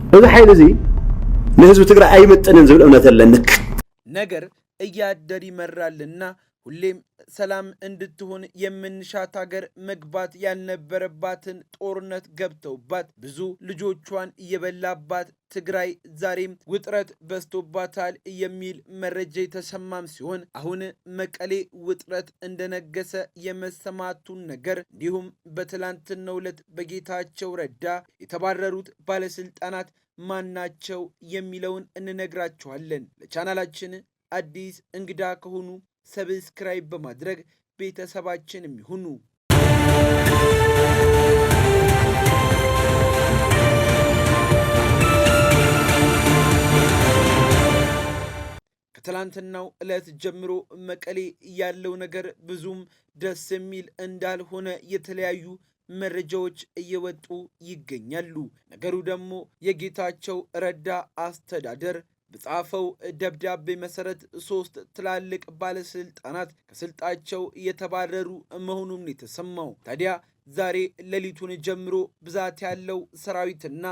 እዚ ኃይል እዚ ለህዝብ ትግራይ አይመጥንን ዝብል እምነት አለንክ ነገር እያደር ይመራልና ሁሌም ሰላም እንድትሆን የምንሻት ሀገር መግባት ያልነበረባትን ጦርነት ገብተውባት ብዙ ልጆቿን እየበላባት ትግራይ ዛሬም ውጥረት በስቶባታል የሚል መረጃ የተሰማም ሲሆን አሁን መቀሌ ውጥረት እንደነገሰ የመሰማቱን ነገር እንዲሁም በትላንትናው ዕለት በጌታቸው ረዳ የተባረሩት ባለስልጣናት ማናቸው የሚለውን እንነግራችኋለን። ለቻናላችን አዲስ እንግዳ ከሆኑ ሰብስክራይብ በማድረግ ቤተሰባችን ይሁኑ። ከትላንትናው ዕለት ጀምሮ መቀሌ ያለው ነገር ብዙም ደስ የሚል እንዳልሆነ የተለያዩ መረጃዎች እየወጡ ይገኛሉ። ነገሩ ደግሞ የጌታቸው ረዳ አስተዳደር በጻፈው ደብዳቤ መሰረት 3 ትላልቅ ባለስልጣናት ከስልጣቸው የተባረሩ መሆኑን የተሰማው። ታዲያ ዛሬ ሌሊቱን ጀምሮ ብዛት ያለው ሰራዊትና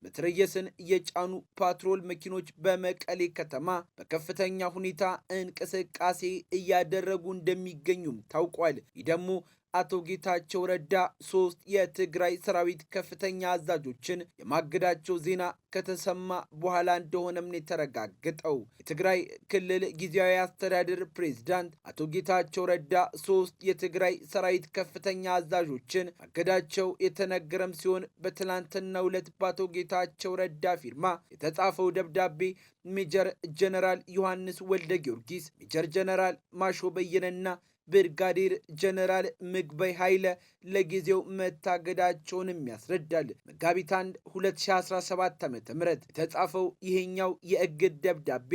መትረየስን የጫኑ ፓትሮል መኪኖች በመቀሌ ከተማ በከፍተኛ ሁኔታ እንቅስቃሴ እያደረጉ እንደሚገኙም ታውቋል። ይህ ደግሞ አቶ ጌታቸው ረዳ 3 የትግራይ ሰራዊት ከፍተኛ አዛዦችን የማገዳቸው ዜና ከተሰማ በኋላ እንደሆነም ነው የተረጋገጠው። የትግራይ ክልል ጊዜያዊ አስተዳደር ፕሬዝዳንት አቶ ጌታቸው ረዳ 3 የትግራይ ሰራዊት ከፍተኛ አዛዦችን ማገዳቸው የተነገረም ሲሆን በትላንትናው ዕለት በአቶ ጌታቸው ረዳ ፊርማ የተጻፈው ደብዳቤ ሜጀር ጀነራል ዮሐንስ ወልደ ጊዮርጊስ፣ ሜጀር ጀነራል ማሾ በየነና ብርጋዴር ጀነራል ምግበይ ኃይለ ለጊዜው መታገዳቸውንም ያስረዳል። መጋቢት 1 2017 ዓ.ም የተጻፈው ይሄኛው የእግድ ደብዳቤ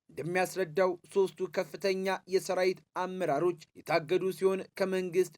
እንደሚያስረዳው 3ቱ ከፍተኛ የሰራዊት አመራሮች የታገዱ ሲሆን ከመንግስት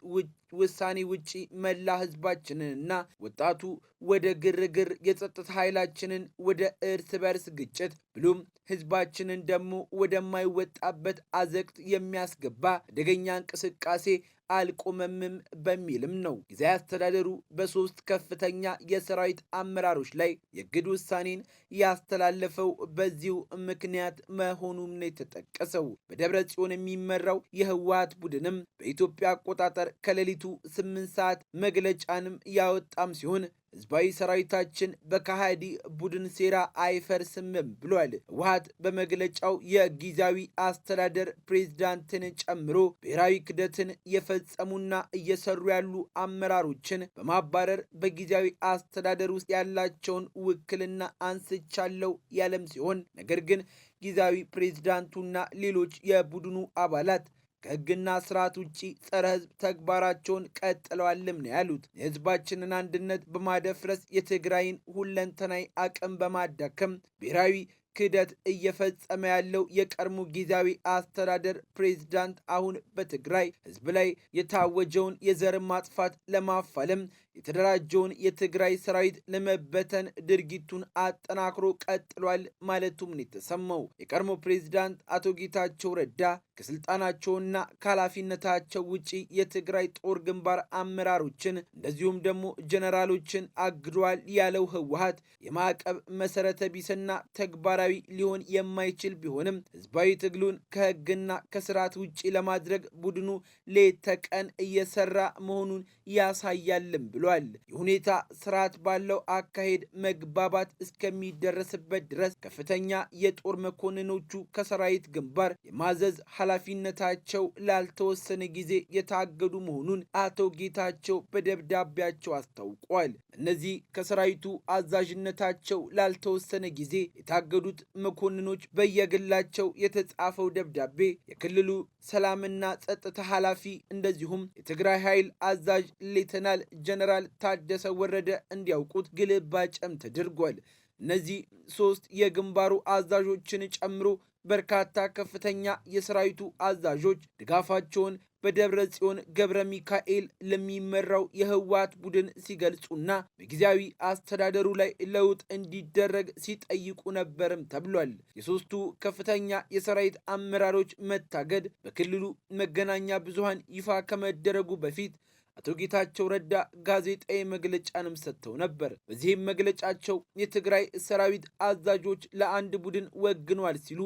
ውሳኔ ውጪ መላ ህዝባችንንና ወጣቱ ወደ ግርግር፣ የጸጥታ ኃይላችንን ወደ እርስ በርስ ግጭት ብሎም ህዝባችንን ደግሞ ወደማይወጣበት አዘቅት የሚያስገባ አደገኛ እንቅስቃሴ አልቆመምም በሚልም ነው ጊዜያዊ አስተዳደሩ በ3 ከፍተኛ የሰራዊት አመራሮች ላይ የእግድ ውሳኔን ያስተላለፈው በዚሁ ምክንያት መሆኑም ነው የተጠቀሰው። በደብረ ጽዮን የሚመራው የህወሓት ቡድንም በኢትዮጵያ አቆጣጠር ከሌሊቱ 8 ሰዓት መግለጫንም ያወጣም ሲሆን ህዝባዊ ሰራዊታችን በካሃዲ ቡድን ሴራ አይፈርስም ብሏል። ህወሓት በመግለጫው የጊዜያዊ አስተዳደር ፕሬዝዳንትን ጨምሮ ብሔራዊ ክህደትን የፈጸሙና እየሰሩ ያሉ አመራሮችን በማባረር በጊዜያዊ አስተዳደር ውስጥ ያላቸውን ውክልና አንስቻለሁ ያለም ሲሆን ነገር ግን ጊዜያዊ ፕሬዝዳንቱና ሌሎች የቡድኑ አባላት ከህግና ስርዓት ውጪ ጸረ ህዝብ ተግባራቸውን ቀጥለዋልም ነው ያሉት። የህዝባችንን አንድነት በማደፍረስ የትግራይን ሁለንተናዊ አቅም በማዳከም ብሔራዊ ክህደት እየፈጸመ ያለው የቀድሞ ጊዜያዊ አስተዳደር ፕሬዝዳንት አሁን በትግራይ ህዝብ ላይ የታወጀውን የዘር ማጥፋት ለማፋለም የተደራጀውን የትግራይ ሰራዊት ለመበተን ድርጊቱን አጠናክሮ ቀጥሏል ማለቱም ነው የተሰማው። የቀድሞ ፕሬዝዳንት አቶ ጌታቸው ረዳ ከስልጣናቸውና ከኃላፊነታቸው ውጪ የትግራይ ጦር ግንባር አመራሮችን እንደዚሁም ደግሞ ጀነራሎችን አግዷል ያለው ህወሓት የማዕቀብ መሰረተ ቢስና ተግባራዊ ሊሆን የማይችል ቢሆንም ህዝባዊ ትግሉን ከህግና ከስርዓት ውጪ ለማድረግ ቡድኑ ሌት ተቀን እየሰራ መሆኑን ያሳያልም ብሏል። የሁኔታ ስርዓት ባለው አካሄድ መግባባት እስከሚደረስበት ድረስ ከፍተኛ የጦር መኮንኖቹ ከሰራዊት ግንባር የማዘዝ ኃላፊነታቸው ላልተወሰነ ጊዜ የታገዱ መሆኑን አቶ ጌታቸው በደብዳቤያቸው አስታውቋል። እነዚህ ከሰራዊቱ አዛዥነታቸው ላልተወሰነ ጊዜ የታገዱት መኮንኖች በየግላቸው የተጻፈው ደብዳቤ የክልሉ ሰላምና ጸጥታ ኃላፊ እንደዚሁም የትግራይ ኃይል አዛዥ ሌተናል ጀነራል ታደሰ ወረደ እንዲያውቁት ግልባጭም ተደርጓል። እነዚህ 3 የግንባሩ አዛዦችን ጨምሮ በርካታ ከፍተኛ የሰራዊቱ አዛዦች ድጋፋቸውን በደብረ ጽዮን ገብረ ሚካኤል ለሚመራው የህወሓት ቡድን ሲገልጹና በጊዜያዊ አስተዳደሩ ላይ ለውጥ እንዲደረግ ሲጠይቁ ነበርም ተብሏል። የ3ቱ ከፍተኛ የሰራዊት አመራሮች መታገድ በክልሉ መገናኛ ብዙሃን ይፋ ከመደረጉ በፊት አቶ ጌታቸው ረዳ ጋዜጣዊ መግለጫንም ሰጥተው ነበር። በዚህም መግለጫቸው የትግራይ ሰራዊት አዛዦች ለአንድ ቡድን ወግነዋል ሲሉ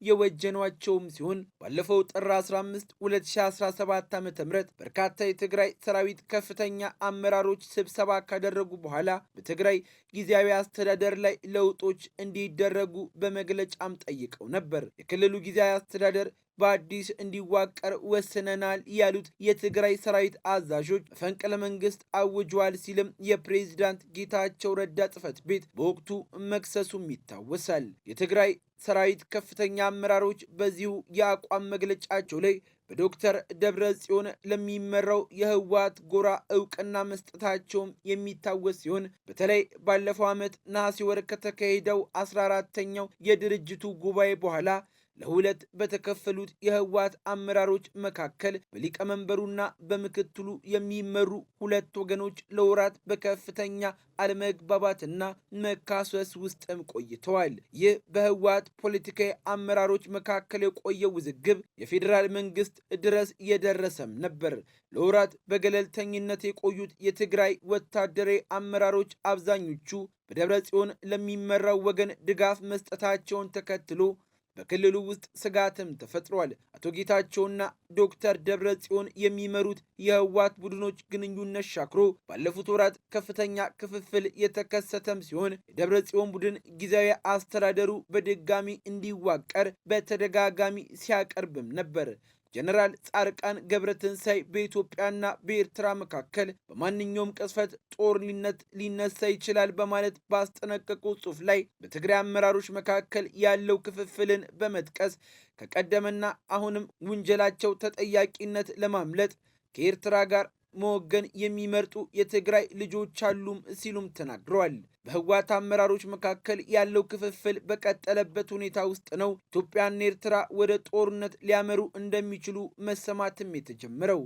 የወጀኗቸውም ሲሆን ባለፈው ጥር 15 2017 ዓ.ም በርካታ የትግራይ ሰራዊት ከፍተኛ አመራሮች ስብሰባ ካደረጉ በኋላ በትግራይ ጊዜያዊ አስተዳደር ላይ ለውጦች እንዲደረጉ በመግለጫም ጠይቀው ነበር። የክልሉ ጊዜያዊ አስተዳደር በአዲስ እንዲዋቀር ወስነናል ያሉት የትግራይ ሰራዊት አዛዦች መፈንቅለ መንግስት አውጀዋል ሲልም የፕሬዝዳንት ጌታቸው ረዳ ጽሕፈት ቤት በወቅቱ መክሰሱም ይታወሳል። የትግራይ ሰራዊት ከፍተኛ አመራሮች በዚሁ የአቋም መግለጫቸው ላይ በዶክተር ደብረጽዮን ለሚመራው የህወሓት ጎራ እውቅና መስጠታቸውም የሚታወስ ሲሆን በተለይ ባለፈው ዓመት ነሐሴ ወር ከተካሄደው 14ኛው የድርጅቱ ጉባኤ በኋላ ለሁለት በተከፈሉት የህወሓት አመራሮች መካከል በሊቀመንበሩና በምክትሉ የሚመሩ ሁለት ወገኖች ለወራት በከፍተኛ አለመግባባትና መካሰስ ውስጥም ቆይተዋል። ይህ በህወሓት ፖለቲካዊ አመራሮች መካከል የቆየው ውዝግብ የፌዴራል መንግስት ድረስ የደረሰም ነበር። ለወራት በገለልተኝነት የቆዩት የትግራይ ወታደራዊ አመራሮች አብዛኞቹ በደብረ ጽዮን ለሚመራው ወገን ድጋፍ መስጠታቸውን ተከትሎ በክልሉ ውስጥ ስጋትም ተፈጥሯል። አቶ ጌታቸውና ዶክተር ደብረጽዮን የሚመሩት የህወሓት ቡድኖች ግንኙነት ሻክሮ ባለፉት ወራት ከፍተኛ ክፍፍል የተከሰተም ሲሆን የደብረጽዮን ቡድን ጊዜያዊ አስተዳደሩ በድጋሚ እንዲዋቀር በተደጋጋሚ ሲያቀርብም ነበር። ጀነራል ጻድቃን ገብረትንሳኤ በኢትዮጵያና በኤርትራ መካከል በማንኛውም ቅጽበት ጦርነት ሊነሳ ይችላል በማለት ባስጠነቀቁ ጽሑፍ ላይ በትግራይ አመራሮች መካከል ያለው ክፍፍልን በመጥቀስ ከቀደመና አሁንም ውንጀላቸው ተጠያቂነት ለማምለጥ ከኤርትራ ጋር መወገን የሚመርጡ የትግራይ ልጆች አሉም ሲሉም ተናግረዋል። በህወሓት አመራሮች መካከል ያለው ክፍፍል በቀጠለበት ሁኔታ ውስጥ ነው ኢትዮጵያና ኤርትራ ወደ ጦርነት ሊያመሩ እንደሚችሉ መሰማትም የተጀመረው።